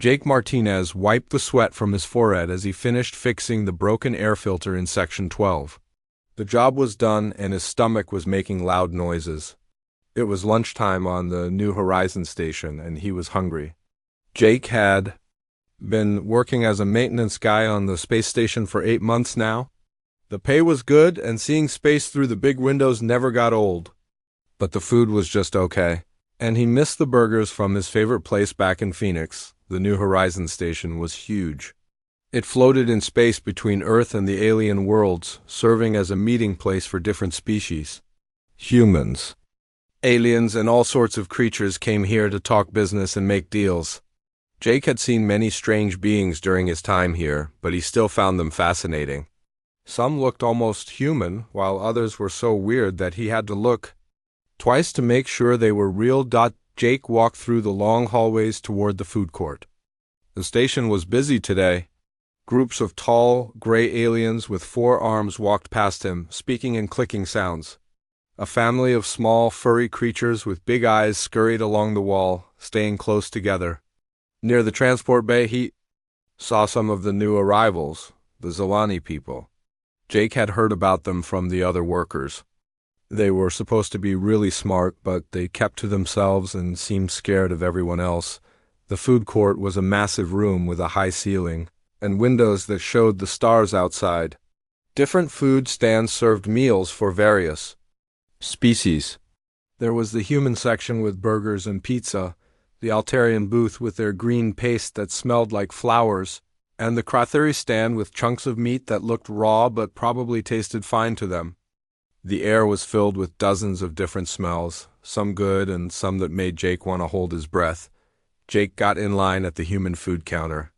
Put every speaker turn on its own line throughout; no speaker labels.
Jake Martinez wiped the sweat from his forehead as he finished fixing the broken air filter in Section 12. The job was done and his stomach was making loud noises. It was lunchtime on the New Horizons station and he was hungry. Jake had been working as a maintenance guy on the space station for 8 months now. The pay was good and seeing space through the big windows never got old. But the food was just okay. And he missed the burgers from his favorite place back in Phoenix. The New Horizons station was huge. It floated in space between Earth and the alien worlds, serving as a meeting place for different species. Humans. Aliens and all sorts of creatures came here to talk business and make deals. Jake had seen many strange beings during his time here, but he still found them fascinating. Some looked almost human, while others were so weird that he had to look twice to make sure they were real. Jake walked through the long hallways toward the food court. The station was busy today. Groups of tall, gray aliens with 4 arms walked past him, speaking in clicking sounds. A family of small, furry creatures with big eyes scurried along the wall, staying close together. Near the transport bay, he saw some of the new arrivals, the Zilani people. Jake had heard about them from the other workers. They were supposed to be really smart, but they kept to themselves and seemed scared of everyone else. The food court was a massive room with a high ceiling and windows that showed the stars outside. Different food stands served meals for various species. There was the human section with burgers and pizza, the Altarian booth with their green paste that smelled like flowers, and the Kratheri stand with chunks of meat that looked raw but probably tasted fine to them. The air was filled with dozens of different smells, some good and some that made Jake want to hold his breath. Jake got in line at the human food counter.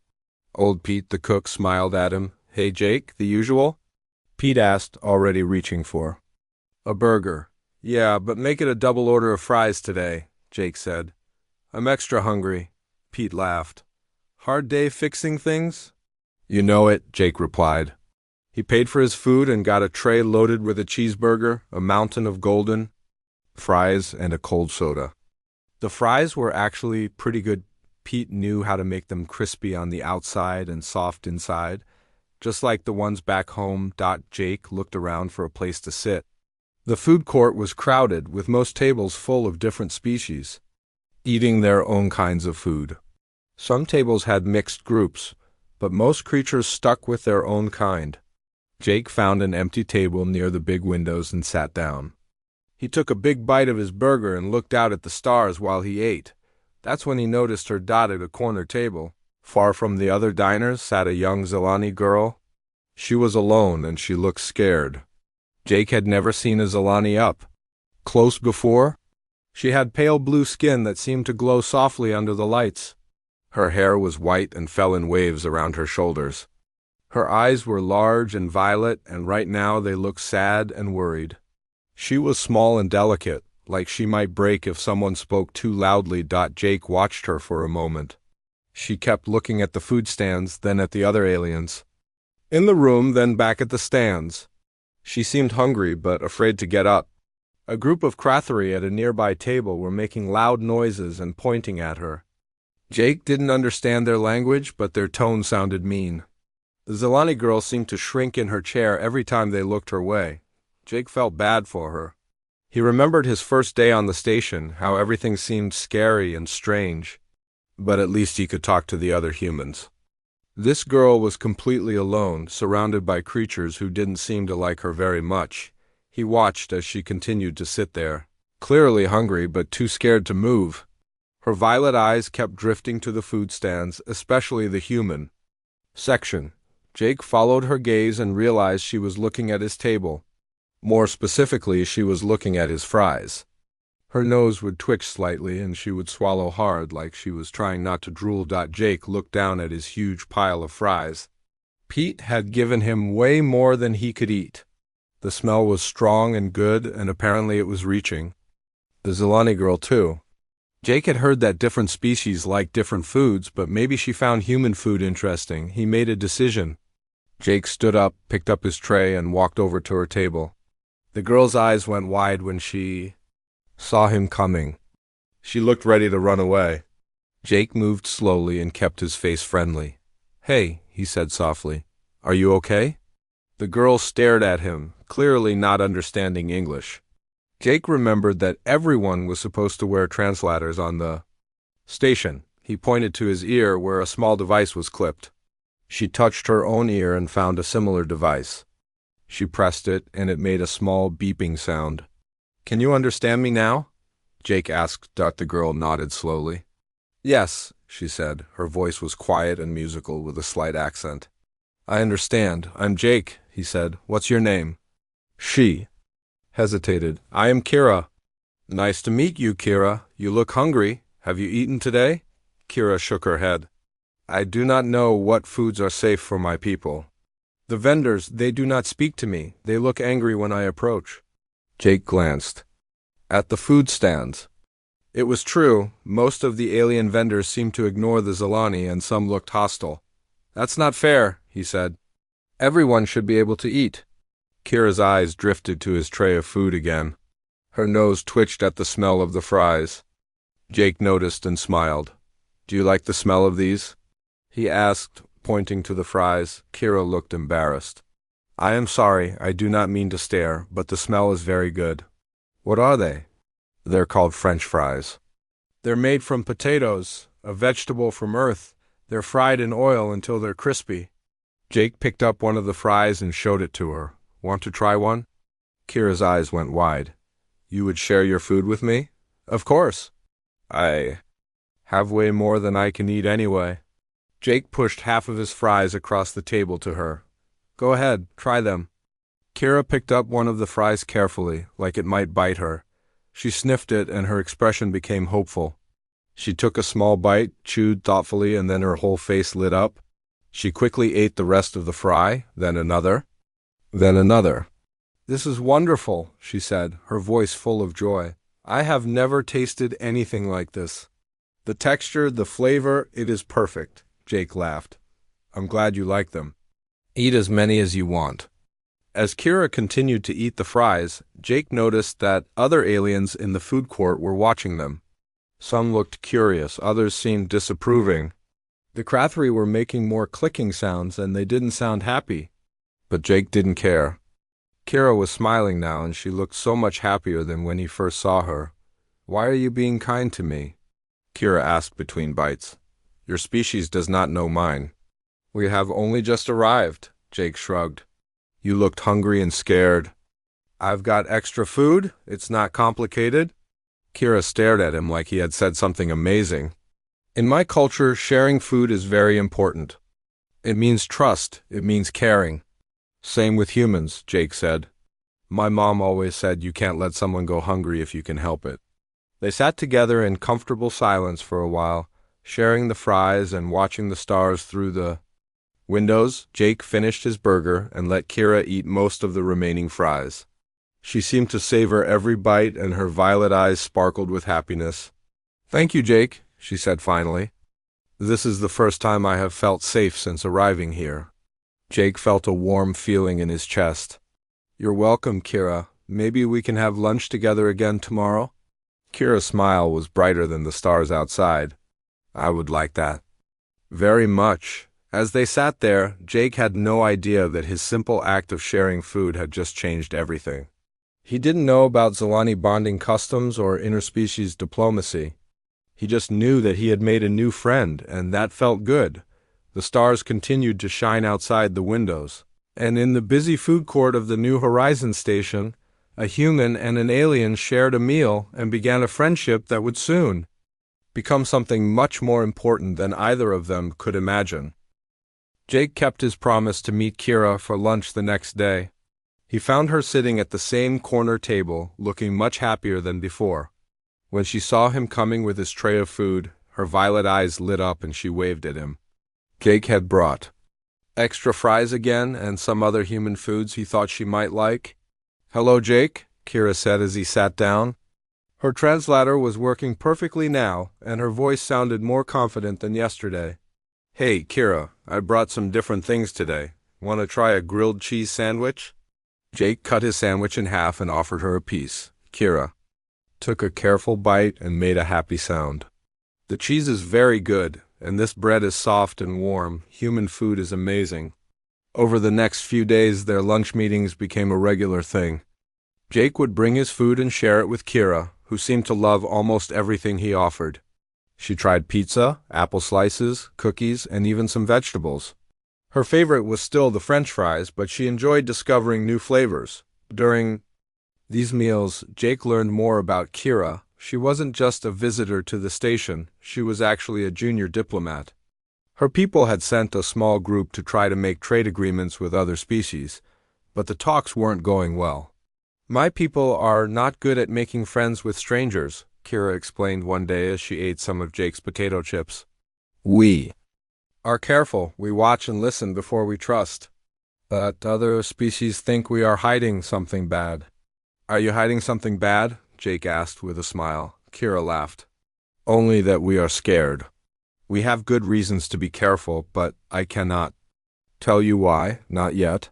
Old Pete, the cook, smiled at him. "Hey, Jake, the usual?" Pete asked, already reaching for a burger. "Yeah, but make it a double order of fries today," Jake said. "I'm extra hungry." Pete laughed. "Hard day fixing things?" "You know it," Jake replied. He paid for his food and got a tray loaded with a cheeseburger, a mountain of golden fries, and a cold soda. The fries were actually pretty good. Pete knew how to make them crispy on the outside and soft inside, just like the ones back home. Jake looked around for a place to sit. The food court was crowded, with most tables full of different species, eating their own kinds of food. Some tables had mixed groups, but most creatures stuck with their own kind. Jake found an empty table near the big windows and sat down. He took a big bite of his burger and looked out at the stars while he ate. That's when he noticed her dot at a corner table. Far from the other diners sat a young Zilani girl. She was alone and she looked scared. Jake had never seen a Zilani up close before. She had pale blue skin that seemed to glow softly under the lights. Her hair was white and fell in waves around her shoulders. Her eyes were large and violet, and right now they looked sad and worried. She was small and delicate, like she might break if someone spoke too loudly. Jake watched her for a moment. She kept looking at the food stands, then at the other aliens. In the room, then back at the stands. She seemed hungry, but afraid to get up. A group of Kratheri at a nearby table were making loud noises and pointing at her. Jake didn't understand their language, but their tone sounded mean. The Zilani girl seemed to shrink in her chair every time they looked her way. Jake felt bad for her. He remembered his first day on the station, how everything seemed scary and strange. But at least he could talk to the other humans. This girl was completely alone, surrounded by creatures who didn't seem to like her very much. He watched as she continued to sit there, clearly hungry but too scared to move. Her violet eyes kept drifting to the food stands, especially the human section. Jake followed her gaze and realized she was looking at his table. More specifically, she was looking at his fries. Her nose would twitch slightly and she would swallow hard like she was trying not to drool. Jake looked down at his huge pile of fries. Pete had given him way more than he could eat. The smell was strong and good, and apparently it was reaching the Zilani girl too. Jake had heard that different species liked different foods, but maybe she found human food interesting. He made a decision. Jake stood up, picked up his tray, and walked over to her table. The girl's eyes went wide when she saw him coming. She looked ready to run away. Jake moved slowly and kept his face friendly. "Hey," he said softly. "Are you okay?" The girl stared at him, clearly not understanding English. Jake remembered that everyone was supposed to wear translators on the station. He pointed to his ear where a small device was clipped. She touched her own ear and found a similar device. She pressed it, and it made a small beeping sound. "Can you understand me now?" Jake asked. The girl nodded slowly. "Yes," she said. Her voice was quiet and musical with a slight accent. "I understand. I'm Jake," he said. "What's your name?" She hesitated. "I am Kira." "Nice to meet you, Kira. You look hungry. Have you eaten today?" Kira shook her head. "I do not know what foods are safe for my people. The vendors, they do not speak to me. They look angry when I approach." Jake glanced at the food stands. It was true, most of the alien vendors seemed to ignore the Zilani and some looked hostile. "That's not fair," he said. "Everyone should be able to eat." Kira's eyes drifted to his tray of food again. Her nose twitched at the smell of the fries. Jake noticed and smiled. "Do you like the smell of these?" he asked, pointing to the fries. Kira looked embarrassed. "I am sorry, I do not mean to stare, but the smell is very good." "What are they?" "They're called French fries. They're made from potatoes, a vegetable from Earth. They're fried in oil until they're crispy." Jake picked up one of the fries and showed it to her. "Want to try one?" Kira's eyes went wide. "You would share your food with me?" "Of course. I have way more than I can eat anyway." Jake pushed half of his fries across the table to her. "Go ahead, try them." Kira picked up one of the fries carefully, like it might bite her. She sniffed it and her expression became hopeful. She took a small bite, chewed thoughtfully, and then her whole face lit up. She quickly ate the rest of the fry, then another, then another. "This is wonderful," she said, her voice full of joy. "I have never tasted anything like this. The texture, the flavor, it is perfect." Jake laughed. "I'm glad you like them. Eat as many as you want." As Kira continued to eat the fries, Jake noticed that other aliens in the food court were watching them. Some looked curious, others seemed disapproving. The Krathri were making more clicking sounds and they didn't sound happy. But Jake didn't care. Kira was smiling now and she looked so much happier than when he first saw her. "Why are you being kind to me?" Kira asked between bites. "Your species does not know mine." "We have only just arrived," Jake shrugged. "You looked hungry and scared." "I've got extra food. It's not complicated." Kira stared at him like he had said something amazing. "In my culture, sharing food is very important. It means trust. It means caring." "Same with humans," Jake said. "My mom always said you can't let someone go hungry if you can help it." They sat together in comfortable silence for a while, sharing the fries and watching the stars through the windows. Jake finished his burger and let Kira eat most of the remaining fries. She seemed to savor every bite and her violet eyes sparkled with happiness. "Thank you, Jake," she said finally. "This is the first time I have felt safe since arriving here." Jake felt a warm feeling in his chest. "You're welcome, Kira. Maybe we can have lunch together again tomorrow?" Kira's smile was brighter than the stars outside. "I would like that." "Very much." As they sat there, Jake had no idea that his simple act of sharing food had just changed everything. He didn't know about Zilani bonding customs or interspecies diplomacy. He just knew that he had made a new friend, and that felt good. The stars continued to shine outside the windows. And in the busy food court of the New Horizons station, a human and an alien shared a meal and began a friendship that would soon become something much more important than either of them could imagine. Jake kept his promise to meet Kira for lunch the next day. He found her sitting at the same corner table, looking much happier than before. When she saw him coming with his tray of food, her violet eyes lit up and she waved at him. Jake had brought extra fries again and some other human foods he thought she might like. "Hello, Jake," Kira said as he sat down. Her translator was working perfectly now, and her voice sounded more confident than yesterday. "Hey, Kira, I brought some different things today. Want to try a grilled cheese sandwich?" Jake cut his sandwich in half and offered her a piece. Kira took a careful bite and made a happy sound. The cheese is very good, and this bread is soft and warm. Human food is amazing. Over the next few days, their lunch meetings became a regular thing. Jake would bring his food and share it with Kira, who seemed to love almost everything he offered. She tried pizza, apple slices, cookies, and even some vegetables. Her favorite was still the French fries, but she enjoyed discovering new flavors. During these meals, Jake learned more about Kira. She wasn't just a visitor to the station, she was actually a junior diplomat. Her people had sent a small group to try to make trade agreements with other species, but the talks weren't going well. My people are not good at making friends with strangers, Kira explained one day as she ate some of Jake's potato chips. We are careful. We watch and listen before we trust. But other species think we are hiding something bad. Are you hiding something bad? Jake asked with a smile. Kira laughed. Only that we are scared. We have good reasons to be careful, but I cannot tell you why, not yet.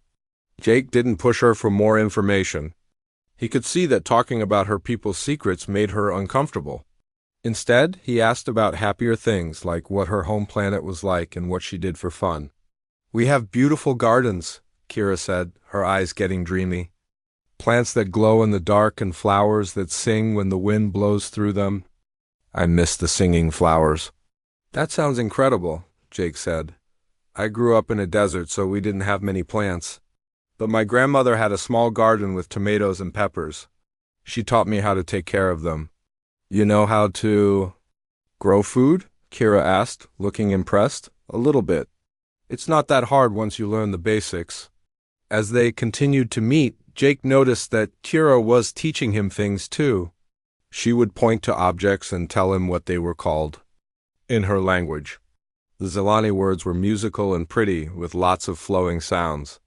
Jake didn't push her for more information. He could see that talking about her people's secrets made her uncomfortable. Instead, he asked about happier things, like what her home planet was like and what she did for fun. We have beautiful gardens, Kira said, her eyes getting dreamy. Plants that glow in the dark and flowers that sing when the wind blows through them. I miss the singing flowers. That sounds incredible, Jake said. I grew up in a desert, so we didn't have many plants. But my grandmother had a small garden with tomatoes and peppers. She taught me how to take care of them. You know how to grow food? Kira asked, looking impressed. A little bit. It's not that hard once you learn the basics. As they continued to meet, Jake noticed that Kira was teaching him things too. She would point to objects and tell him what they were called, in her language. The Zelani words were musical and pretty, with lots of flowing sounds.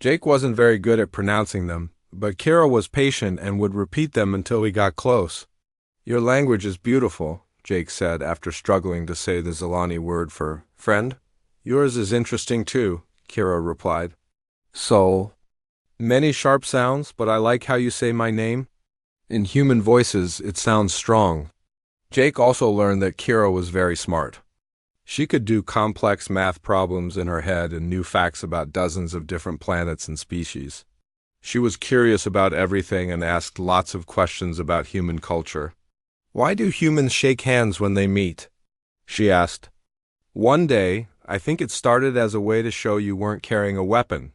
Jake wasn't very good at pronouncing them, but Kira was patient and would repeat them until he got close. Your language is beautiful, Jake said after struggling to say the Zelani word for friend. Yours is interesting too, Kira replied. So, many sharp sounds, but I like how you say my name. In human voices, it sounds strong. Jake also learned that Kira was very smart. She could do complex math problems in her head and knew facts about dozens of different planets and species. She was curious about everything and asked lots of questions about human culture. Why do humans shake hands when they meet? She asked. One day, I think it started as a way to show you weren't carrying a weapon,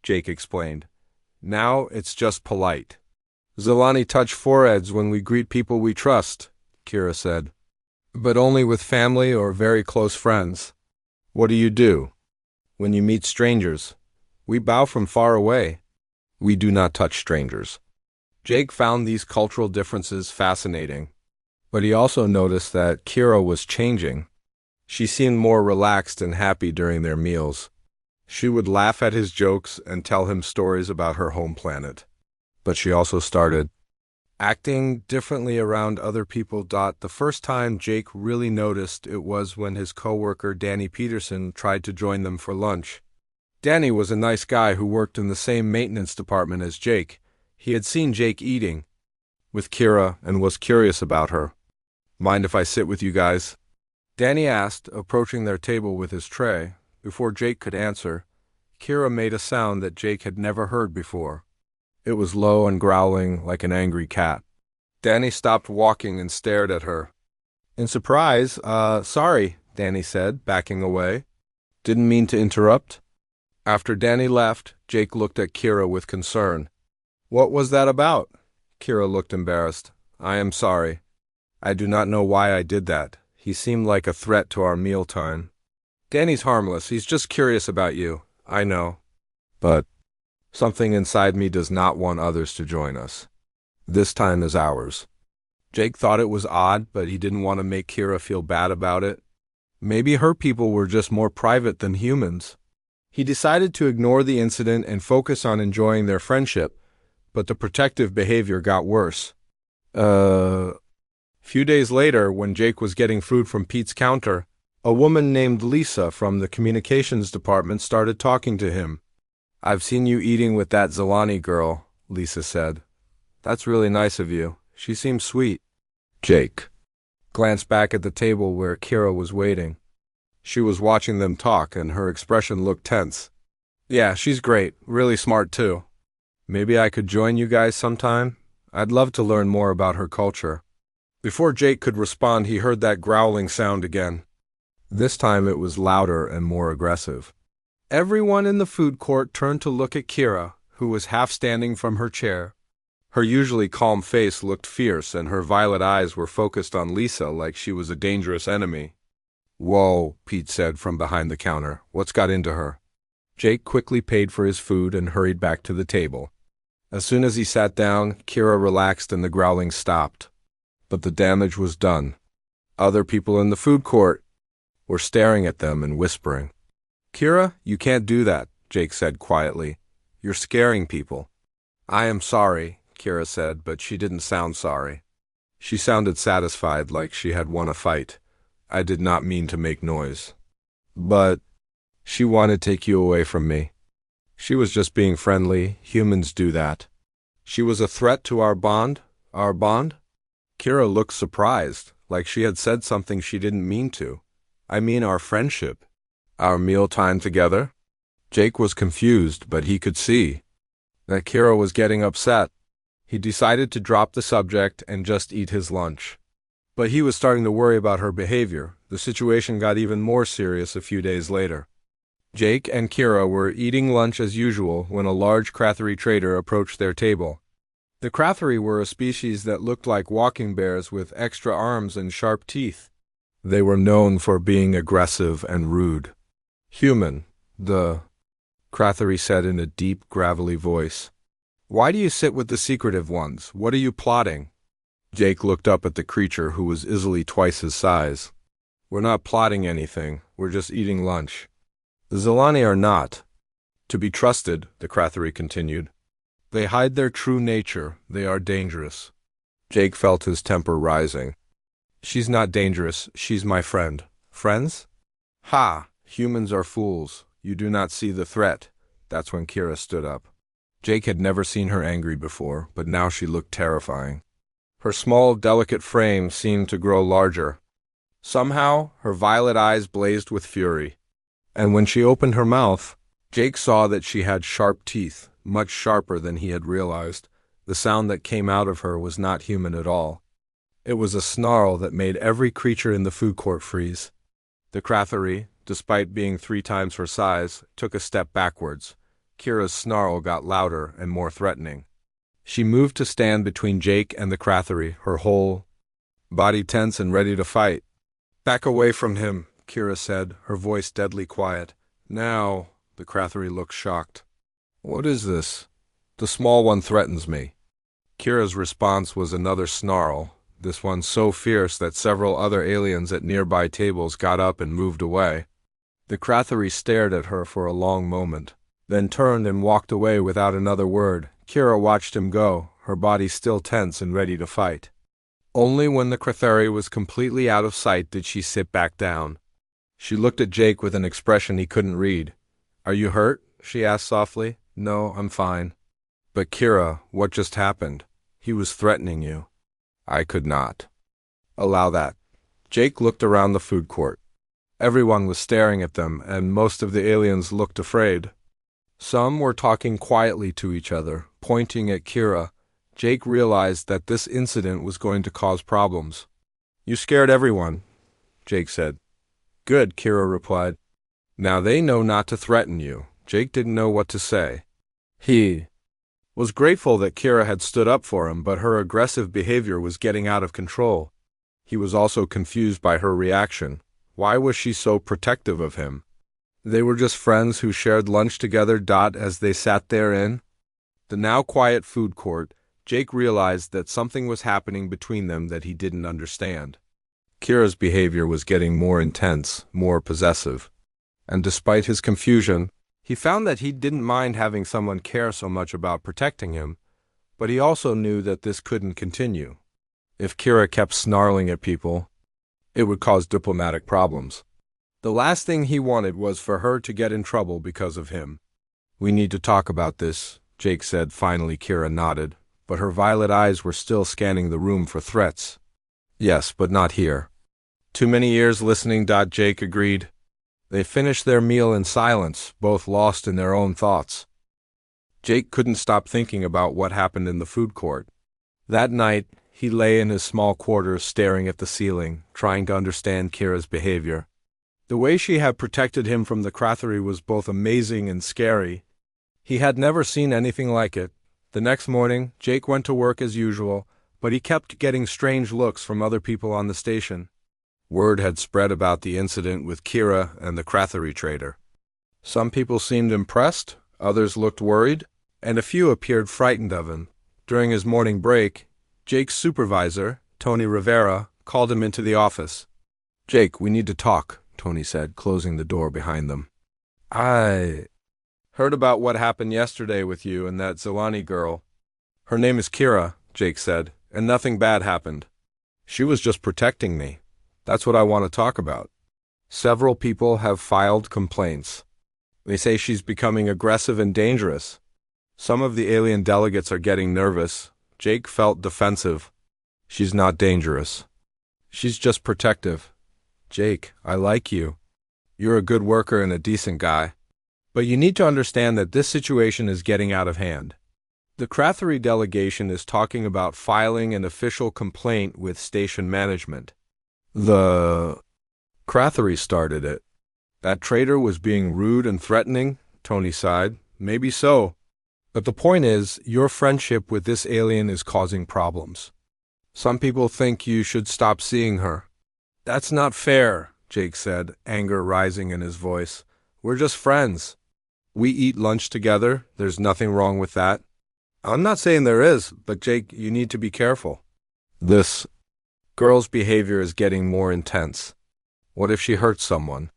Jake explained. Now it's just polite. Zelani touch foreheads when we greet people we trust, Kira said. But only with family or very close friends. What do you do? When you meet strangers, we bow from far away. We do not touch strangers. Jake found these cultural differences fascinating. But he also noticed that Kira was changing. She seemed more relaxed and happy during their meals. She would laugh at his jokes and tell him stories about her home planet. But she also started acting differently around other people. The first time Jake really noticed it was when his coworker Danny Peterson tried to join them for lunch. Danny was a nice guy who worked in the same maintenance department as Jake. He had seen Jake eating with Kira and was curious about her. Mind if I sit with you guys? Danny asked, approaching their table with his tray. Before Jake could answer, Kira made a sound that Jake had never heard before. It was low and growling like an angry cat. Danny stopped walking and stared at her. In surprise, sorry, Danny said, backing away. Didn't mean to interrupt. After Danny left, Jake looked at Kira with concern. What was that about? Kira looked embarrassed. I am sorry. I do not know why I did that. He seemed like a threat to our mealtime. Danny's harmless. He's just curious about you. I know. But something inside me does not want others to join us. This time is ours. Jake thought it was odd, but he didn't want to make Kira feel bad about it. Maybe her people were just more private than humans. He decided to ignore the incident and focus on enjoying their friendship, but the protective behavior got worse. Few days later, when Jake was getting food from Pete's counter, a woman named Lisa from the communications department started talking to him. I've seen you eating with that Zelani girl, Lisa said. That's really nice of you. She seems sweet. Jake. glanced back at the table where Kira was waiting. She was watching them talk, and her expression looked tense. Yeah, she's great, really smart too. Maybe I could join you guys sometime? I'd love to learn more about her culture. Before Jake could respond, he heard that growling sound again. This time it was louder and more aggressive. Everyone in the food court turned to look at Kira, who was half standing from her chair. Her usually calm face looked fierce, and her violet eyes were focused on Lisa like she was a dangerous enemy. Whoa, Pete said from behind the counter. What's got into her? Jake quickly paid for his food and hurried back to the table. As soon as he sat down, Kira relaxed and the growling stopped. But the damage was done. Other people in the food court were staring at them and whispering. Kira, you can't do that, Jake said quietly. You're scaring people. I am sorry, Kira said, but she didn't sound sorry. She sounded satisfied, like she had won a fight. I did not mean to make noise. But she wanted to take you away from me. She was just being friendly. Humans do that. She was a threat to our bond? Our bond? Kira looked surprised, like she had said something she didn't mean to. I mean our friendship. Our mealtime together? Jake was confused, but he could see that Kira was getting upset. He decided to drop the subject and just eat his lunch. But he was starting to worry about her behavior. The situation got even more serious a few days later. Jake and Kira were eating lunch as usual when a large Krathari trader approached their table. The Krathari were a species that looked like walking bears with extra arms and sharp teeth. They were known for being aggressive and rude. Human, the Krathari said in a deep, gravelly voice. Why do you sit with the secretive ones? What are you plotting? Jake looked up at the creature, who was easily twice his size. We're not plotting anything. We're just eating lunch. The Zilani are not to be trusted, the Krathari continued. They hide their true nature. They are dangerous. Jake felt his temper rising. She's not dangerous. She's my friend. Friends? Ha! Humans are fools. You do not see the threat. That's when Kira stood up. Jake had never seen her angry before, but now she looked terrifying. Her small, delicate frame seemed to grow larger. Somehow, her violet eyes blazed with fury. And when she opened her mouth, Jake saw that she had sharp teeth, much sharper than he had realized. The sound that came out of her was not human at all. It was a snarl that made every creature in the food court freeze. The Krathari, despite being 3 times her size, took a step backwards. Kira's snarl got louder and more threatening. She moved to stand between Jake and the Krathari, her whole body tense and ready to fight. Back away from him, Kira said, her voice deadly quiet. Now, the Krathari looked shocked. What is this? The small one threatens me. Kira's response was another snarl, this one so fierce that several other aliens at nearby tables got up and moved away. The Krathari stared at her for a long moment, then turned and walked away without another word. Kira watched him go, her body still tense and ready to fight. Only when the Krathari was completely out of sight did she sit back down. She looked at Jake with an expression he couldn't read. Are you hurt? She asked softly. No, I'm fine. But Kira, what just happened? He was threatening you. I could not allow that. Jake looked around the food court. Everyone was staring at them, and most of the aliens looked afraid. Some were talking quietly to each other, pointing at Kira. Jake realized that this incident was going to cause problems. You scared everyone, Jake said. Good, Kira replied. Now they know not to threaten you. Jake didn't know what to say. He was grateful that Kira had stood up for him, but her aggressive behavior was getting out of control. He was also confused by her reaction. Why was she so protective of him? They were just friends who shared lunch together. As they sat there in the now quiet food court, Jake realized that something was happening between them that he didn't understand. Kira's behavior was getting more intense, more possessive. And despite his confusion, he found that he didn't mind having someone care so much about protecting him, but he also knew that this couldn't continue. If Kira kept snarling at people, it would cause diplomatic problems. The last thing he wanted was for her to get in trouble because of him. We need to talk about this, Jake said. Finally, Kira nodded, but her violet eyes were still scanning the room for threats. Yes, but not here. Too many years listening. Jake agreed. They finished their meal in silence, both lost in their own thoughts. Jake couldn't stop thinking about what happened in the food court. That night, he lay in his small quarters staring at the ceiling, trying to understand Kira's behavior. The way she had protected him from the Krathery was both amazing and scary. He had never seen anything like it. The next morning, Jake went to work as usual, but he kept getting strange looks from other people on the station. Word had spread about the incident with Kira and the Krathery trader. Some people seemed impressed, others looked worried, and a few appeared frightened of him. During his morning break, Jake's supervisor, Tony Rivera, called him into the office. "Jake, we need to talk," Tony said, closing the door behind them. "I heard about what happened yesterday with you and that Zelani girl. Her name is Kira," Jake said, "and nothing bad happened. She was just protecting me. That's what I want to talk about. Several people have filed complaints. They say she's becoming aggressive and dangerous. Some of the alien delegates are getting nervous." Jake felt defensive. "She's not dangerous. She's just protective. Jake, I like you. You're a good worker and a decent guy. But you need to understand that this situation is getting out of hand. The Krathery delegation is talking about filing an official complaint with station management. The Krathery started it. That traitor was being rude and threatening," Tony sighed. "Maybe so. But the point is, your friendship with this alien is causing problems. Some people think you should stop seeing her." "That's not fair," Jake said, anger rising in his voice. "We're just friends. We eat lunch together. There's nothing wrong with that." "I'm not saying there is, but Jake, you need to be careful. This girl's behavior is getting more intense. What if she hurts someone?"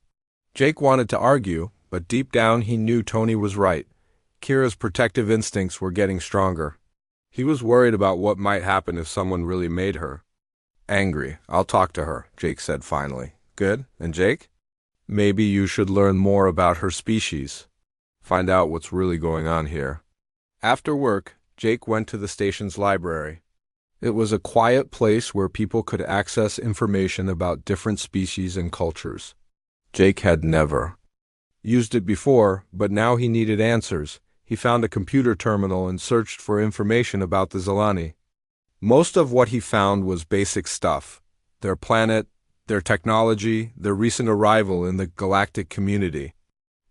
Jake wanted to argue, but deep down he knew Tony was right. Kira's protective instincts were getting stronger. He was worried about what might happen if someone really made her angry. "I'll talk to her," Jake said finally. "Good. And Jake? Maybe you should learn more about her species. Find out what's really going on here." After work, Jake went to the station's library. It was a quiet place where people could access information about different species and cultures. Jake had never used it before, but now he needed answers. He found a computer terminal and searched for information about the Zelani. Most of what he found was basic stuff: their planet, their technology, their recent arrival in the galactic community.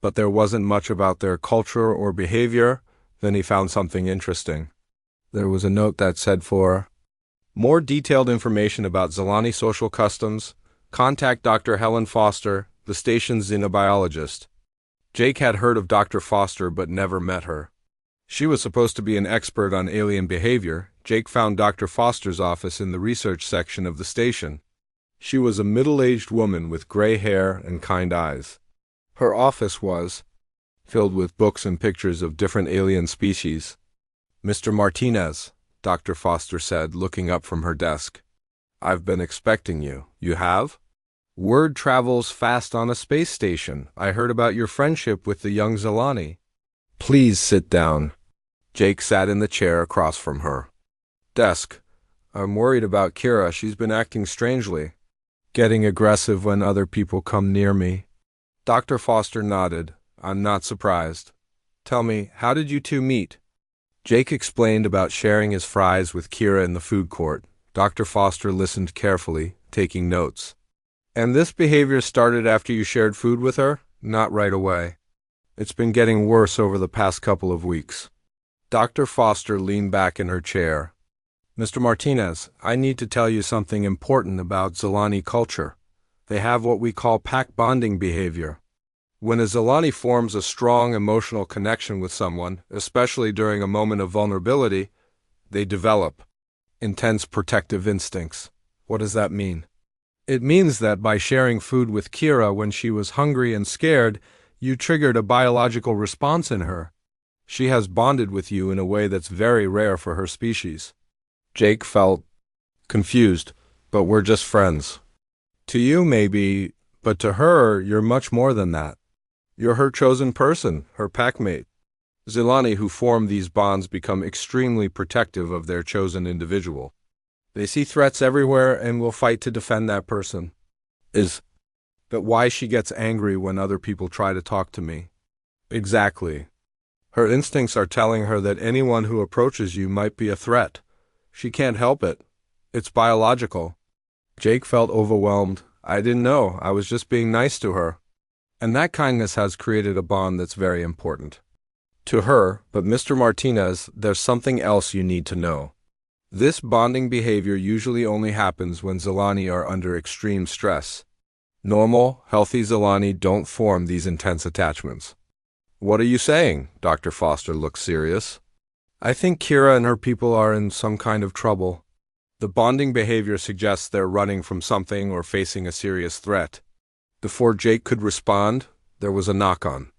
But there wasn't much about their culture or behavior. Then he found something interesting. There was a note that said, for more detailed information about Zelani social customs, contact Dr. Helen Foster, the station's xenobiologist. Jake had heard of Dr. Foster but never met her. She was supposed to be an expert on alien behavior. Jake found Dr. Foster's office in the research section of the station. She was a middle-aged woman with gray hair and kind eyes. Her office was filled with books and pictures of different alien species. "Mr. Martinez," Dr. Foster said, looking up from her desk. "I've been expecting you." "You have?" "Word travels fast on a space station. I heard about your friendship with the young Zelani." "Please sit down." Jake sat in the chair across from her desk. "I'm worried about Kira. She's been acting strangely, getting aggressive when other people come near me." Dr. Foster nodded. "I'm not surprised. Tell me, how did you two meet?" Jake explained about sharing his fries with Kira in the food court. Dr. Foster listened carefully, taking notes. "And this behavior started after you shared food with her?" "Not right away. It's been getting worse over the past couple of weeks." Dr. Foster leaned back in her chair. "Mr. Martinez, I need to tell you something important about Zelani culture. They have what we call pack bonding behavior. When a Zelani forms a strong emotional connection with someone, especially during a moment of vulnerability, they develop intense protective instincts." "What does that mean?" "It means that by sharing food with Kira when she was hungry and scared, you triggered a biological response in her. She has bonded with you in a way that's very rare for her species." Jake felt confused. "But we're just friends." "To you, maybe, but to her, you're much more than that. You're her chosen person, her packmate." Zelani who form these bonds become extremely protective of their chosen individual. They see threats everywhere and will fight to defend that person. Is that why she gets angry when other people try to talk to me? Exactly. Her instincts are telling her that anyone who approaches you might be a threat. She can't help it. It's biological. Jake felt overwhelmed. I didn't know. I was just being nice to her. And that kindness has created a bond that's very important to her, but Mr. Martinez, there's something else you need to know. This bonding behavior usually only happens when Zilani are under extreme stress. Normal, healthy Zilani don't form these intense attachments. What are you saying? Dr. Foster looked serious. I think Kira and her people are in some kind of trouble. The bonding behavior suggests they're running from something or facing a serious threat. Before Jake could respond, there was a knock on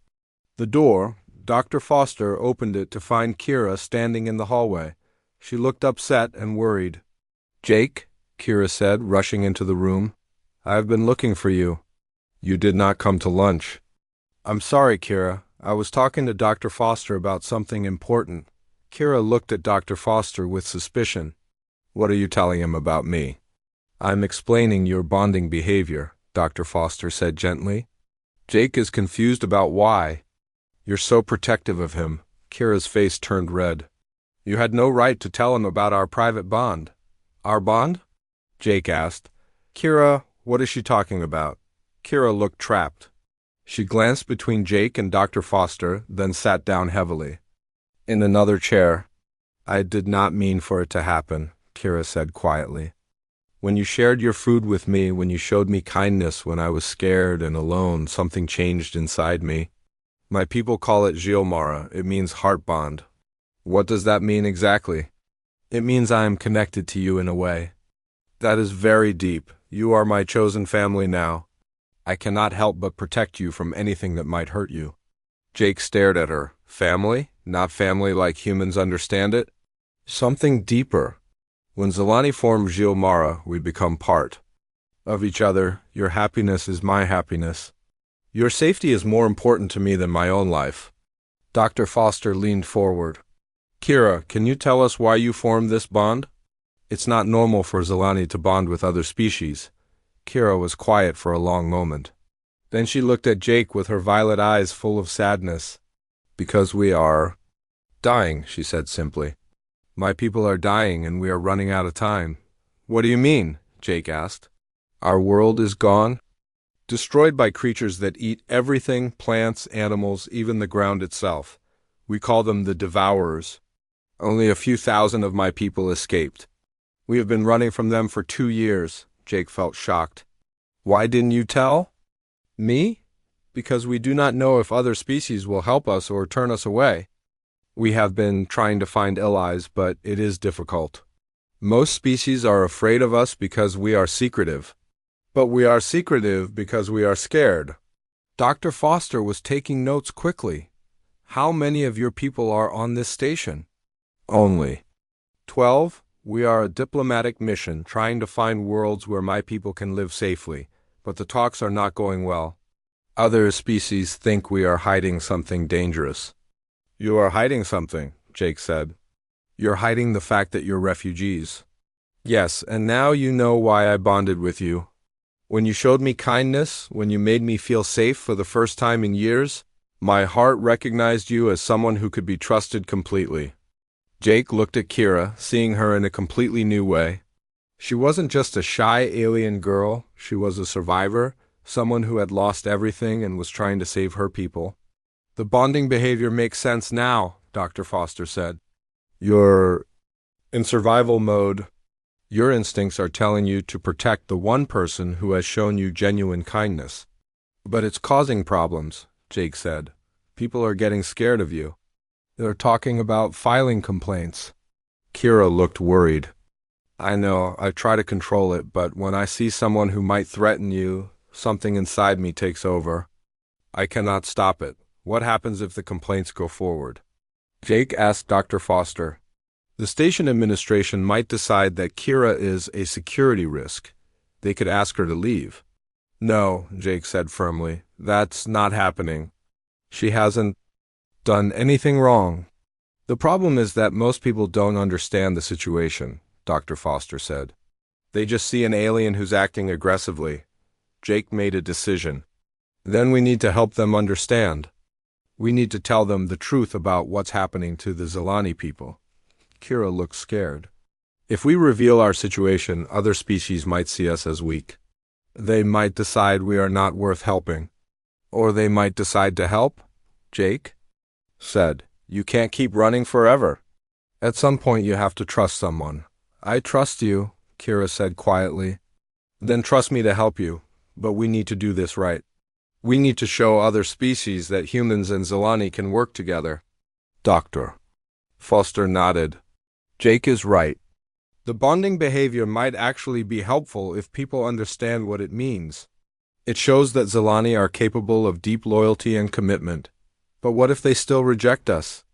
the door. Dr. Foster opened it to find Kira standing in the hallway. She looked upset and worried. Jake, Kira said, rushing into the room. I've been looking for you. You did not come to lunch. I'm sorry, Kira. I was talking to Dr. Foster about something important. Kira looked at Dr. Foster with suspicion. What are you telling him about me? I'm explaining your bonding behavior, Dr. Foster said gently. Jake is confused about why. You're so protective of him. Kira's face turned red. You had no right to tell him about our private bond. Our bond? Jake asked. Kira, what is she talking about? Kira looked trapped. She glanced between Jake and Dr. Foster, then sat down heavily. In another chair. I did not mean for it to happen, Kira said quietly. When you shared your food with me, when you showed me kindness when I was scared and alone, something changed inside me. My people call it Giomara. It means heart bond. What does that mean exactly? It means I am connected to you in a way. That is very deep. You are my chosen family now. I cannot help but protect you from anything that might hurt you. Jake stared at her. Family? Not family like humans understand it? Something deeper. When Zilani forms Giomara, we become part of each other. Your happiness is my happiness. Your safety is more important to me than my own life. Dr. Foster leaned forward. Kira, can you tell us why you formed this bond? It's not normal for Zilani to bond with other species. Kira was quiet for a long moment. Then she looked at Jake with her violet eyes full of sadness. Because we are dying, she said simply. My people are dying and we are running out of time. What do you mean? Jake asked. Our world is gone? Destroyed by creatures that eat everything, plants, animals, even the ground itself. We call them the Devourers. Only a few thousand of my people escaped. We have been running from them for 2 years. Jake felt shocked. Why didn't you tell? Me? Because we do not know if other species will help us or turn us away. We have been trying to find allies, but it is difficult. Most species are afraid of us because we are secretive. But we are secretive because we are scared. Dr. Foster was taking notes quickly. How many of your people are on this station? Only 12. We are a diplomatic mission trying to find worlds where my people can live safely, but the talks are not going well. Other species think we are hiding something dangerous. You are hiding something, Jake said. You're hiding the fact that you're refugees. Yes, and now you know why I bonded with you. When you showed me kindness, when you made me feel safe for the first time in years, my heart recognized you as someone who could be trusted completely. Jake looked at Kira, seeing her in a completely new way. She wasn't just a shy alien girl, she was a survivor, someone who had lost everything and was trying to save her people. The bonding behavior makes sense now, Dr. Foster said. You're in survival mode. Your instincts are telling you to protect the one person who has shown you genuine kindness. But it's causing problems, Jake said. People are getting scared of you. They're talking about filing complaints. Kira looked worried. I know, I try to control it, but when I see someone who might threaten you, something inside me takes over. I cannot stop it. What happens if the complaints go forward? Jake asked Dr. Foster. The station administration might decide that Kira is a security risk. They could ask her to leave. No, Jake said firmly. That's not happening. She hasn't done anything wrong. The problem is that most people don't understand the situation, Dr. Foster said. They just see an alien who's acting aggressively. Jake made a decision. Then we need to help them understand. We need to tell them the truth about what's happening to the Zilani people. Kira looked scared. If we reveal our situation, other species might see us as weak. They might decide we are not worth helping. Or they might decide to help, Jake said. You can't keep running forever. At some point you have to trust someone. I trust you, Kira said quietly. Then trust me to help you, but we need to do this right. We need to show other species that humans and Zilani can work together. Dr. Foster nodded. Jake is right. The bonding behavior might actually be helpful if people understand what it means. It shows that Zilani are capable of deep loyalty and commitment. But what if they still reject us?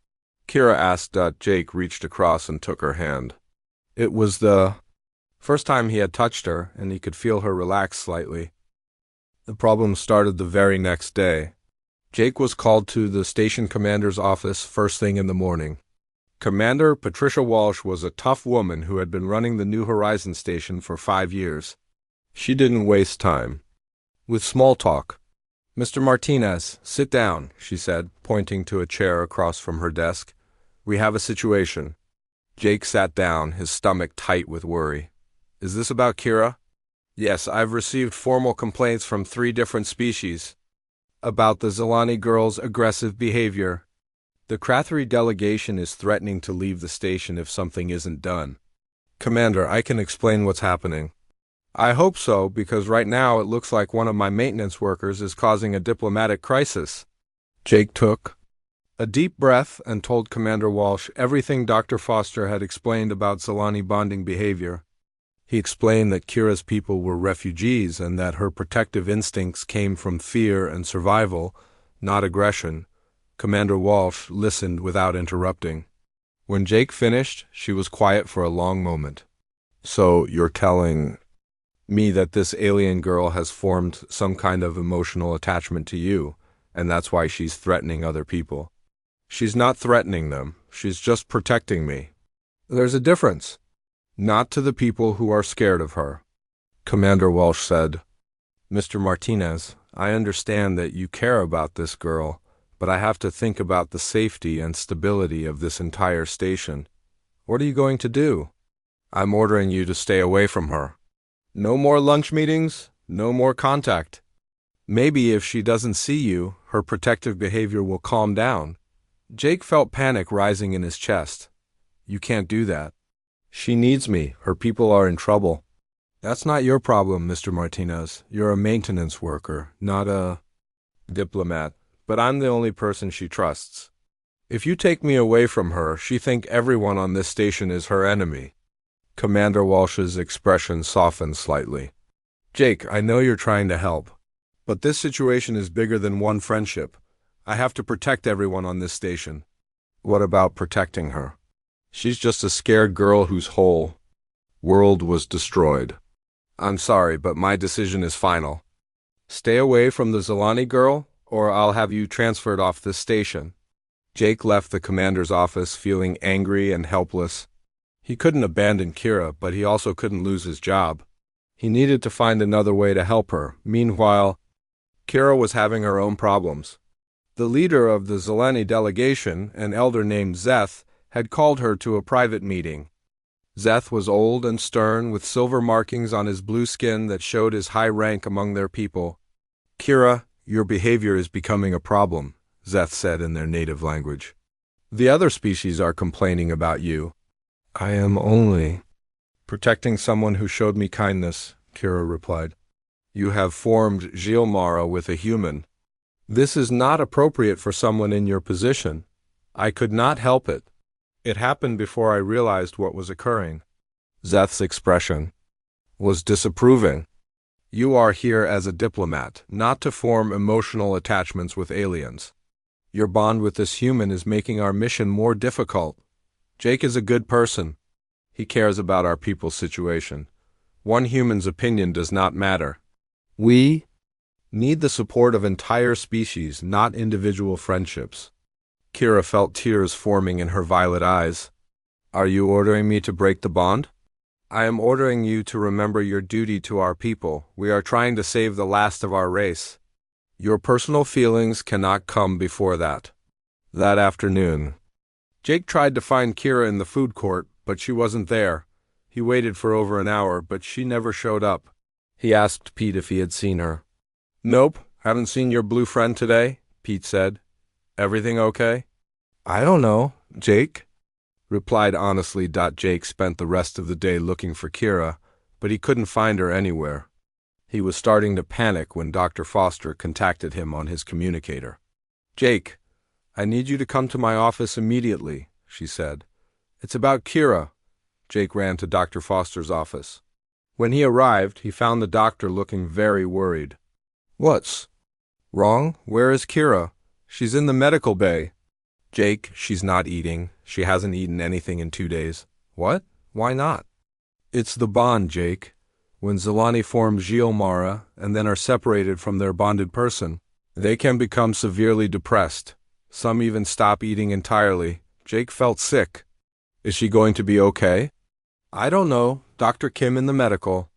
Kira asked. Jake reached across and took her hand. It was the first time he had touched her, and he could feel her relax slightly. The problem started the very next day. Jake was called to the station commander's office first thing in the morning. Commander Patricia Walsh was a tough woman who had been running the New Horizons station for 5 years. She didn't waste time with small talk. Mr. Martinez, sit down, she said, pointing to a chair across from her desk. We have a situation. Jake sat down, his stomach tight with worry. Is this about Kira? Yes, I've received formal complaints from 3 different species about the Zilani girl's aggressive behavior. The Krathri delegation is threatening to leave the station if something isn't done. Commander, I can explain what's happening. I hope so, because right now it looks like one of my maintenance workers is causing a diplomatic crisis. Jake took a deep breath and told Commander Walsh everything Dr. Foster had explained about Zilani bonding behavior. He explained that Kira's people were refugees and that her protective instincts came from fear and survival, not aggression. Commander Walsh listened without interrupting. When Jake finished, she was quiet for a long moment. So you're telling me that this alien girl has formed some kind of emotional attachment to you, and that's why she's threatening other people? She's not threatening them. She's just protecting me. There's a difference. Not to the people who are scared of her. Commander Walsh said, Mr. Martinez, I understand that you care about this girl, but I have to think about the safety and stability of this entire station. What are you going to do? I'm ordering you to stay away from her. No more lunch meetings, no more contact. Maybe if she doesn't see you, her protective behavior will calm down. Jake felt panic rising in his chest. You can't do that. She needs me. Her people are in trouble. That's not your problem, Mr. Martinez. You're a maintenance worker, not a diplomat. But I'm the only person she trusts. If you take me away from her, she thinks everyone on this station is her enemy. Commander Walsh's expression softened slightly. Jake, I know you're trying to help, but this situation is bigger than one friendship. I have to protect everyone on this station. What about protecting her? She's just a scared girl whose whole world was destroyed. I'm sorry, but my decision is final. Stay away from the Zilani girl, or I'll have you transferred off this station. Jake left the commander's office feeling angry and helpless. He couldn't abandon Kira, but he also couldn't lose his job. He needed to find another way to help her. Meanwhile, Kira was having her own problems. The leader of the Zilani delegation, an elder named Zeth, had called her to a private meeting. Zeth was old and stern, with silver markings on his blue skin that showed his high rank among their people. Kira, your behavior is becoming a problem, Zeth said in their native language. The other species are complaining about you. I am only protecting someone who showed me kindness, Kira replied. You have formed Gilmara with a human. This is not appropriate for someone in your position. I could not help it. It happened before I realized what was occurring. Zeth's expression was disapproving. You are here as a diplomat, not to form emotional attachments with aliens. Your bond with this human is making our mission more difficult. Jake is a good person. He cares about our people's situation. One human's opinion does not matter. We need the support of entire species, not individual friendships. Kira felt tears forming in her violet eyes. Are you ordering me to break the bond? I am ordering you to remember your duty to our people. We are trying to save the last of our race. Your personal feelings cannot come before that. That afternoon, Jake tried to find Kira in the food court, but she wasn't there. He waited for over an hour, but she never showed up. He asked Pete if he had seen her. Nope, haven't seen your blue friend today, Pete said. Everything okay? I don't know, Jake replied honestly. Jake spent the rest of the day looking for Kira, but he couldn't find her anywhere. He was starting to panic when Dr. Foster contacted him on his communicator. Jake, I need you to come to my office immediately, she said. It's about Kira. Jake ran to Dr. Foster's office. When he arrived, he found the doctor looking very worried. What's wrong? Where is Kira? She's in the medical bay. Jake, she's not eating. She hasn't eaten anything in 2 days. What? Why not? It's the bond, Jake. When Zelani form Geomara and then are separated from their bonded person, they can become severely depressed. Some even stop eating entirely. Jake felt sick. Is she going to be okay? I don't know. Dr. Kim in the medical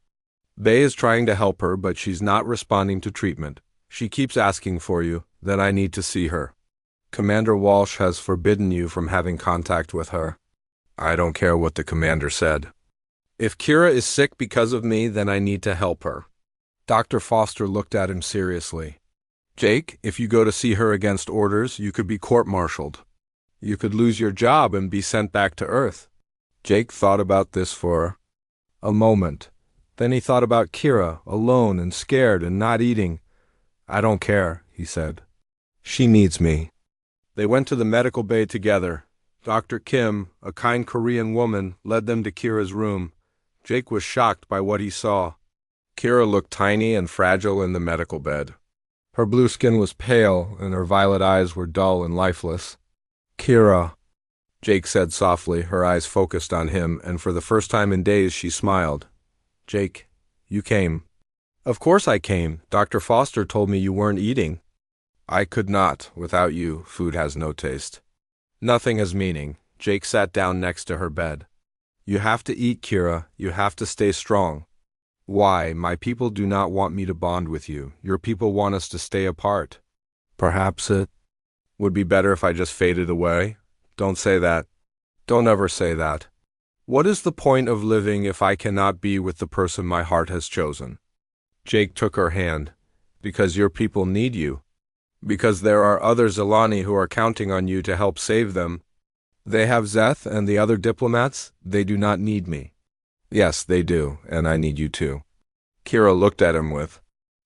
bay is trying to help her, but she's not responding to treatment. She keeps asking for you. Then I need to see her. Commander Walsh has forbidden you from having contact with her. I don't care what the commander said. If Kira is sick because of me, then I need to help her. Dr. Foster looked at him seriously. Jake, if you go to see her against orders, you could be court-martialed. You could lose your job and be sent back to Earth. Jake thought about this for a moment. Then he thought about Kira, alone and scared and not eating. I don't care, he said. She needs me. They went to the medical bay together. Dr. Kim, a kind Korean woman, led them to Kira's room. Jake was shocked by what he saw. Kira looked tiny and fragile in the medical bed. Her blue skin was pale, and her violet eyes were dull and lifeless. Kira, Jake said softly, her eyes focused on him, and for the first time in days she smiled. Jake, you came. Of course I came. Dr. Foster told me you weren't eating. I could not. Without you, food has no taste. Nothing has meaning. Jake sat down next to her bed. You have to eat, Kira. You have to stay strong. Why? My people do not want me to bond with you. Your people want us to stay apart. Perhaps it would be better if I just faded away. Don't say that. Don't ever say that. What is the point of living if I cannot be with the person my heart has chosen? Jake took her hand. Because your people need you. Because there are other Zelani who are counting on you to help save them. They have Zeth and the other diplomats. They do not need me. Yes, they do, and I need you too. Kira looked at him with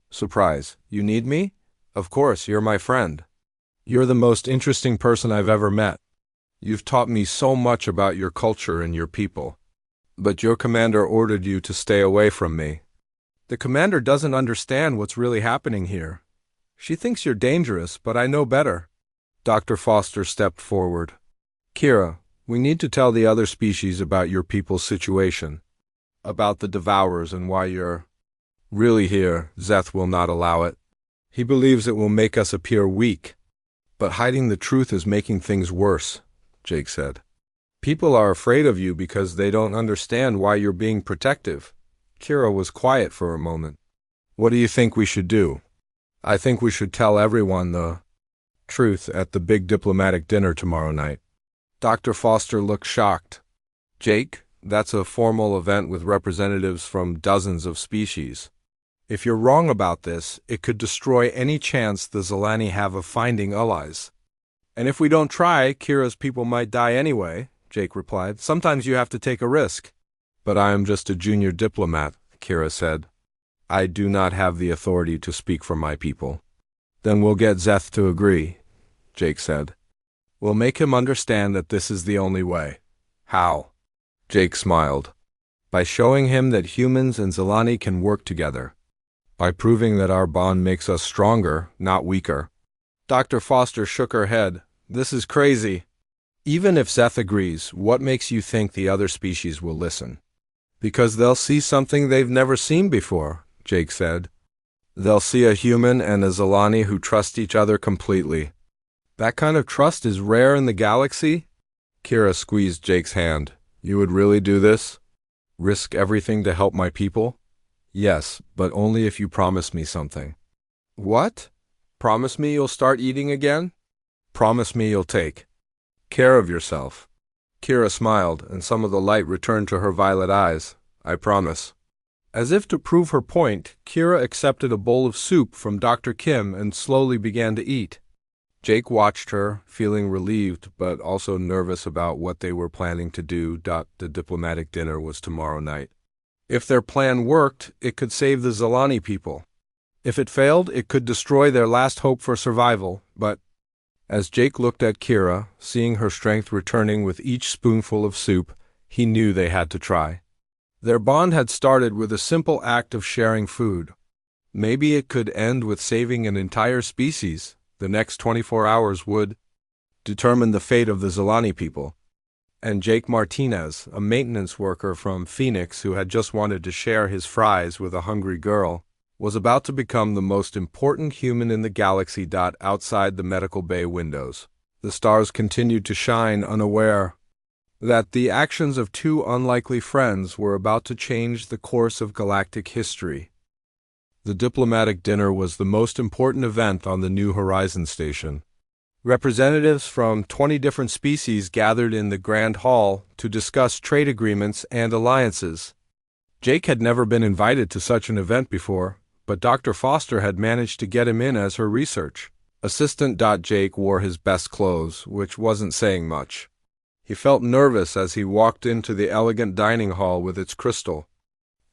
surprise. You need me? Of course, you're my friend. You're the most interesting person I've ever met. You've taught me so much about your culture and your people. But your commander ordered you to stay away from me. The commander doesn't understand what's really happening here. She thinks you're dangerous, but I know better. Dr. Foster stepped forward. Kira, we need to tell the other species about your people's situation. About the Devourers and why you're really here. Zeth will not allow it. He believes it will make us appear weak. But hiding the truth is making things worse, Jake said. People are afraid of you because they don't understand why you're being protective. Kira was quiet for a moment. What do you think we should do? I think we should tell everyone the truth at the big diplomatic dinner tomorrow night. Dr. Foster looked shocked. Jake, that's a formal event with representatives from dozens of species. If you're wrong about this, it could destroy any chance the Zelani have of finding allies. And if we don't try, Kira's people might die anyway, Jake replied. Sometimes you have to take a risk. But I am just a junior diplomat, Kira said. I do not have the authority to speak for my people. Then we'll get Zeth to agree, Jake said. We'll make him understand that this is the only way. How? Jake smiled. By showing him that humans and Zelani can work together. By proving that our bond makes us stronger, not weaker. Dr. Foster shook her head. This is crazy. Even if Zeth agrees, what makes you think the other species will listen? Because they'll see something they've never seen before, Jake said. They'll see a human and a Zelani who trust each other completely. That kind of trust is rare in the galaxy? Kira squeezed Jake's hand. You would really do this? Risk everything to help my people? Yes, but only if you promise me something. What? Promise me you'll start eating again? Promise me you'll take care of yourself. Kira smiled, and some of the light returned to her violet eyes. I promise. As if to prove her point, Kira accepted a bowl of soup from Dr. Kim and slowly began to eat. Jake watched her, feeling relieved but also nervous about what they were planning to do. The diplomatic dinner was tomorrow night. If their plan worked, it could save the Zilani people. If it failed, it could destroy their last hope for survival, but as Jake looked at Kira, seeing her strength returning with each spoonful of soup, he knew they had to try. Their bond had started with a simple act of sharing food. Maybe it could end with saving an entire species. The next 24 hours would determine the fate of the Zilani people. And Jake Martinez, a maintenance worker from Phoenix who had just wanted to share his fries with a hungry girl, was about to become the most important human in the galaxy. Outside the medical bay windows, the stars continued to shine, unaware that the actions of two unlikely friends were about to change the course of galactic history. The diplomatic dinner was the most important event on the New Horizons station. Representatives from 20 different species gathered in the Grand Hall to discuss trade agreements and alliances. Jake had never been invited to such an event before, but Dr. Foster had managed to get him in as her research assistant. Jake wore his best clothes, which wasn't saying much. He felt nervous as he walked into the elegant dining hall with its crystal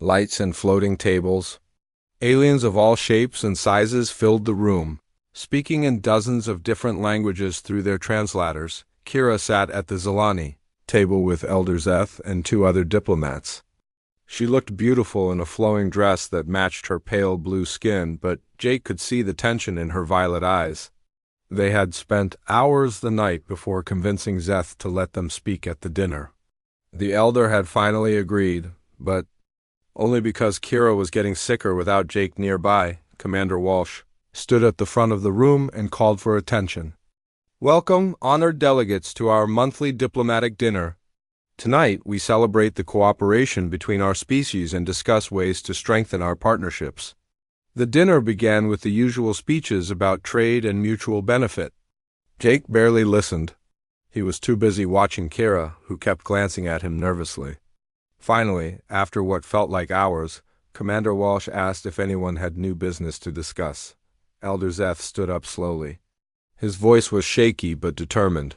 lights and floating tables. Aliens of all shapes and sizes filled the room, speaking in dozens of different languages through their translators. Kira sat at the Zilani table with Elder Zeth and two other diplomats. She looked beautiful in a flowing dress that matched her pale blue skin, but Jake could see the tension in her violet eyes. They had spent hours the night before convincing Zeth to let them speak at the dinner. The elder had finally agreed, but only because Kira was getting sicker without Jake nearby. Commander Walsh stood at the front of the room and called for attention. Welcome, honored delegates, to our monthly diplomatic dinner. Tonight, we celebrate the cooperation between our species and discuss ways to strengthen our partnerships. The dinner began with the usual speeches about trade and mutual benefit. Jake barely listened. He was too busy watching Kira, who kept glancing at him nervously. Finally, after what felt like hours, Commander Walsh asked if anyone had new business to discuss. Elder Zeth stood up slowly. His voice was shaky but determined.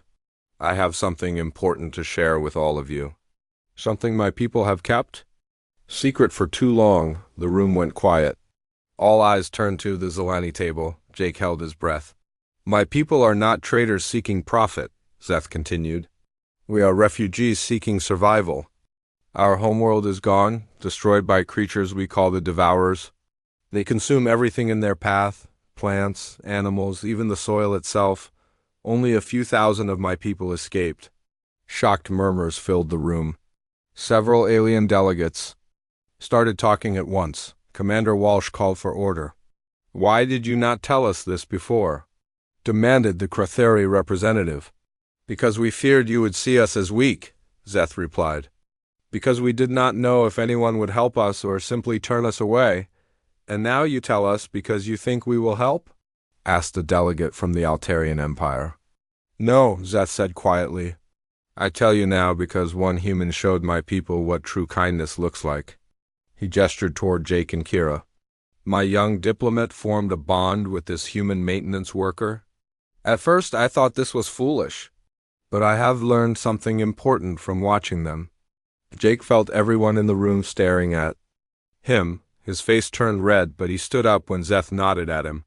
I have something important to share with all of you. Something my people have kept secret for too long. The room went quiet. All eyes turned to the Zilani table. Jake held his breath. My people are not traders seeking profit, Zeth continued. We are refugees seeking survival. Our homeworld is gone, destroyed by creatures we call the Devourers. They consume everything in their path, plants, animals, even the soil itself. Only a few thousand of my people escaped. Shocked murmurs filled the room. Several alien delegates started talking at once. Commander Walsh called for order. Why did you not tell us this before? Demanded the Kratheri representative. Because we feared you would see us as weak, Zeth replied. Because we did not know if anyone would help us or simply turn us away. And now you tell us because you think we will help? Asked a delegate from the Altarian Empire. No, Zeth said quietly. I tell you now because one human showed my people what true kindness looks like. He gestured toward Jake and Kira. My young diplomat formed a bond with this human maintenance worker. At first I thought this was foolish, but I have learned something important from watching them. Jake felt everyone in the room staring at him. His face turned red, but he stood up when Zeth nodded at him.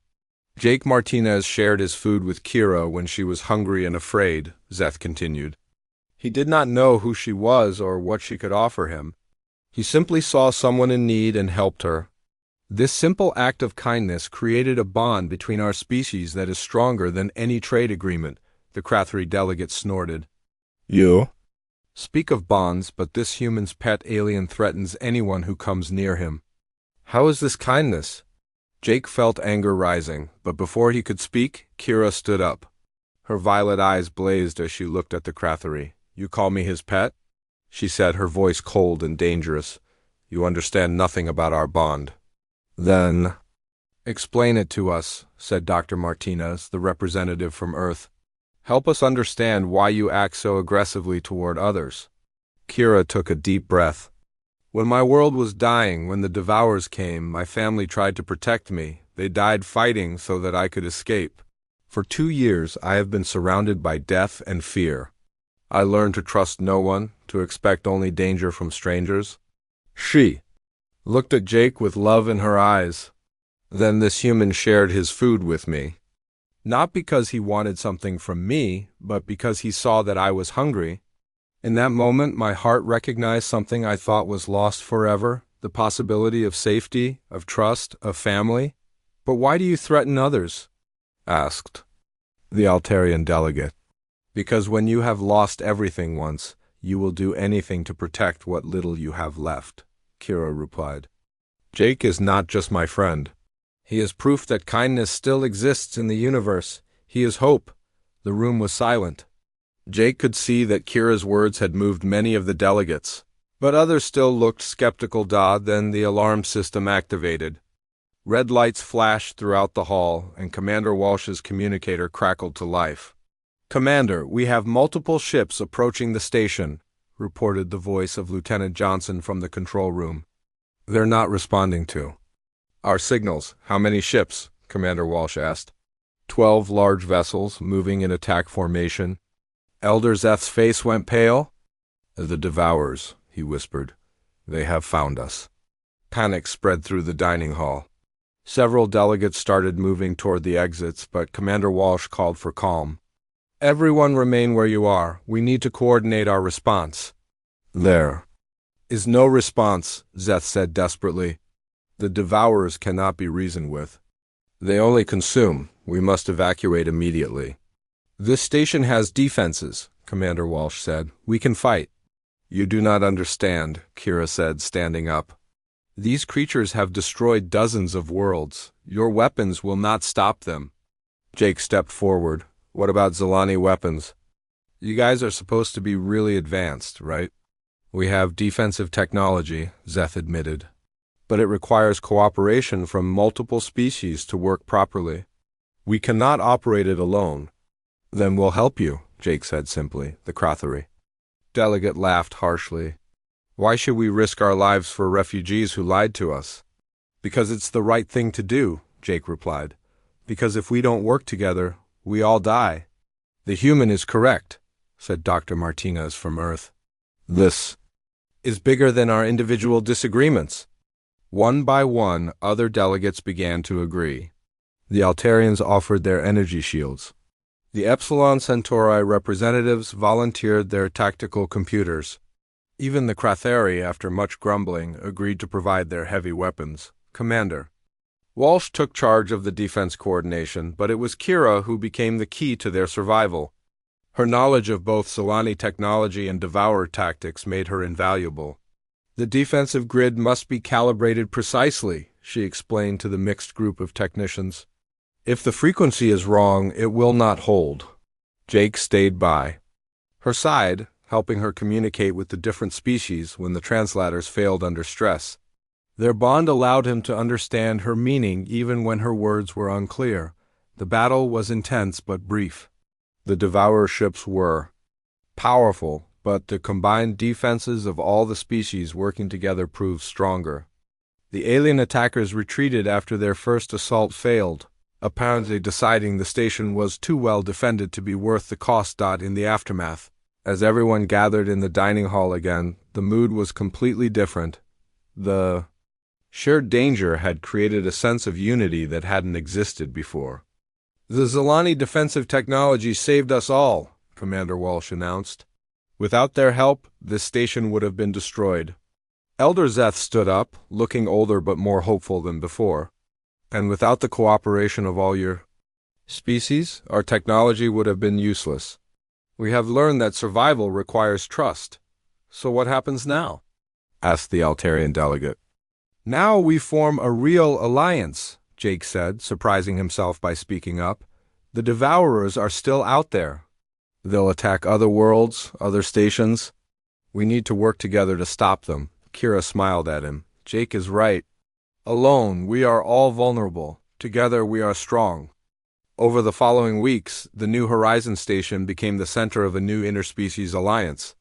Jake Martinez shared his food with Kira when she was hungry and afraid, Zeth continued. He did not know who she was or what she could offer him. He simply saw someone in need and helped her. This simple act of kindness created a bond between our species that is stronger than any trade agreement, the Kratheri delegate snorted. You? Speak of bonds, but this human's pet alien threatens anyone who comes near him. How is this kindness? Jake felt anger rising, but before he could speak, Kira stood up. Her violet eyes blazed as she looked at the Kratheri. You call me his pet? she said, her voice cold and dangerous. "You understand nothing about our bond." "Then explain it to us," said Dr. Martinez, the representative from Earth. "Help us understand why you act so aggressively toward others." Kira took a deep breath. "When my world was dying, when the Devourers came, my family tried to protect me. They died fighting so that I could escape. For 2 years, I have been surrounded by death and fear. I learned to trust no one, to expect only danger from strangers." She looked at Jake with love in her eyes. "Then this human shared his food with me. Not because he wanted something from me, but because he saw that I was hungry. In that moment, my heart recognized something I thought was lost forever, the possibility of safety, of trust, of family." "But why do you threaten others?" asked the Altarian delegate. "Because when you have lost everything once, you will do anything to protect what little you have left," Kira replied. "Jake is not just my friend. He is proof that kindness still exists in the universe. He is hope." The room was silent. Jake could see that Kira's words had moved many of the delegates, but others still looked skeptical. Then the alarm system activated. Red lights flashed throughout the hall, and Commander Walsh's communicator crackled to life. "Commander, we have multiple ships approaching the station," reported the voice of Lieutenant Johnson from the control room. "They're not responding to our signals." "How many ships?" Commander Walsh asked. 12 large vessels, moving in attack formation." Elder Zeth's face went pale. "The Devourers," he whispered. "They have found us." Panic spread through the dining hall. Several delegates started moving toward the exits, but Commander Walsh called for calm. "Everyone remain where you are. We need to coordinate our response." "There is no response," Zeth said desperately. "The Devourers cannot be reasoned with. They only consume. We must evacuate immediately." "This station has defenses," Commander Walsh said. "We can fight." "You do not understand," Kira said, standing up. "These creatures have destroyed dozens of worlds. Your weapons will not stop them." Jake stepped forward. "What about Zilani weapons?" "You guys are supposed to be really advanced, right?" "We have defensive technology," Zeth admitted. "But it requires cooperation from multiple species to work properly. We cannot operate it alone." "Then we'll help you," Jake said simply, the Crothery. Delegate laughed harshly. "Why should we risk our lives for refugees who lied to us?" "Because it's the right thing to do," Jake replied. "Because if we don't work together, we all die." "The human is correct," said Dr. Martinez from Earth. "This is bigger than our individual disagreements." One by one, other delegates began to agree. The Altarians offered their energy shields. The Epsilon Centauri representatives volunteered their tactical computers. Even the Crothery, after much grumbling, agreed to provide their heavy weapons. "Commander." Walsh took charge of the defense coordination, but it was Kira who became the key to their survival. Her knowledge of both Zilani technology and Devourer tactics made her invaluable. "The defensive grid must be calibrated precisely," she explained to the mixed group of technicians. "If the frequency is wrong, it will not hold." Jake stayed by her side, helping her communicate with the different species when the translators failed under stress. Their bond allowed him to understand her meaning even when her words were unclear. The battle was intense but brief. The Devourer ships were powerful, but the combined defenses of all the species working together proved stronger. The alien attackers retreated after their first assault failed, apparently deciding the station was too well defended to be worth the cost. In the aftermath, as everyone gathered in the dining hall again, the mood was completely different. The shared danger had created a sense of unity that hadn't existed before. "The Zilani defensive technology saved us all," Commander Walsh announced. "Without their help, this station would have been destroyed." Elder Zeth stood up, looking older but more hopeful than before. "And without the cooperation of all your species, our technology would have been useless. We have learned that survival requires trust. So what happens now?" asked the Altarian delegate. "Now we form a real alliance," Jake said, surprising himself by speaking up. "The Devourers are still out there. They'll attack other worlds, other stations." We need to work together to stop them. Kira smiled at him. Jake is right. Alone, we are all vulnerable. Together, we are strong. Over the following weeks, the New Horizon Station became the center of a new interspecies alliance.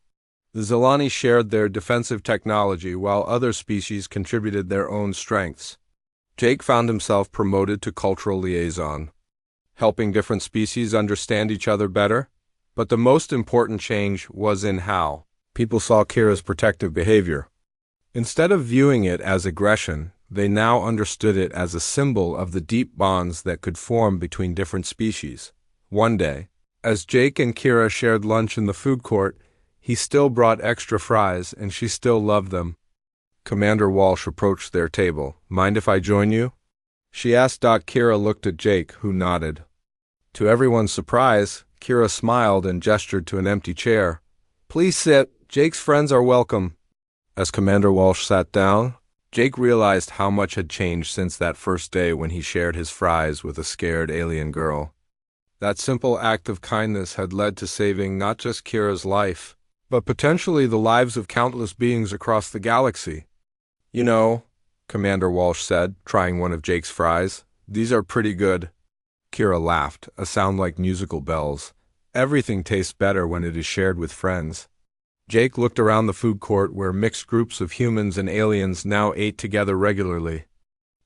The Zelani shared their defensive technology while other species contributed their own strengths. Jake found himself promoted to cultural liaison, helping different species understand each other better. But the most important change was in how people saw Kira's protective behavior. Instead of viewing it as aggression, they now understood it as a symbol of the deep bonds that could form between different species. One day, as Jake and Kira shared lunch in the food court, he still brought extra fries and she still loved them. Commander Walsh approached their table. Mind if I join you? She asked. Kira looked at Jake, who nodded. To everyone's surprise, Kira smiled and gestured to an empty chair. Please sit. Jake's friends are welcome. As Commander Walsh sat down, Jake realized how much had changed since that first day when he shared his fries with a scared alien girl. That simple act of kindness had led to saving not just Kira's life, but potentially the lives of countless beings across the galaxy. You know, Commander Walsh said, trying one of Jake's fries, these are pretty good. Kira laughed, a sound like musical bells. Everything tastes better when it is shared with friends. Jake looked around the food court where mixed groups of humans and aliens now ate together regularly.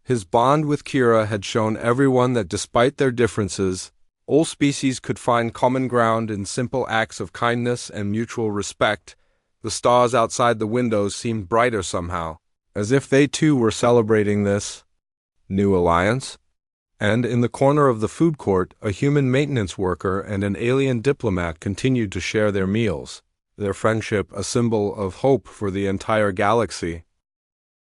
His bond with Kira had shown everyone that despite their differences, all species could find common ground in simple acts of kindness and mutual respect. The stars outside the windows seemed brighter somehow, as if they too were celebrating this new alliance. And in the corner of the food court, a human maintenance worker and an alien diplomat continued to share their meals, their friendship a symbol of hope for the entire galaxy.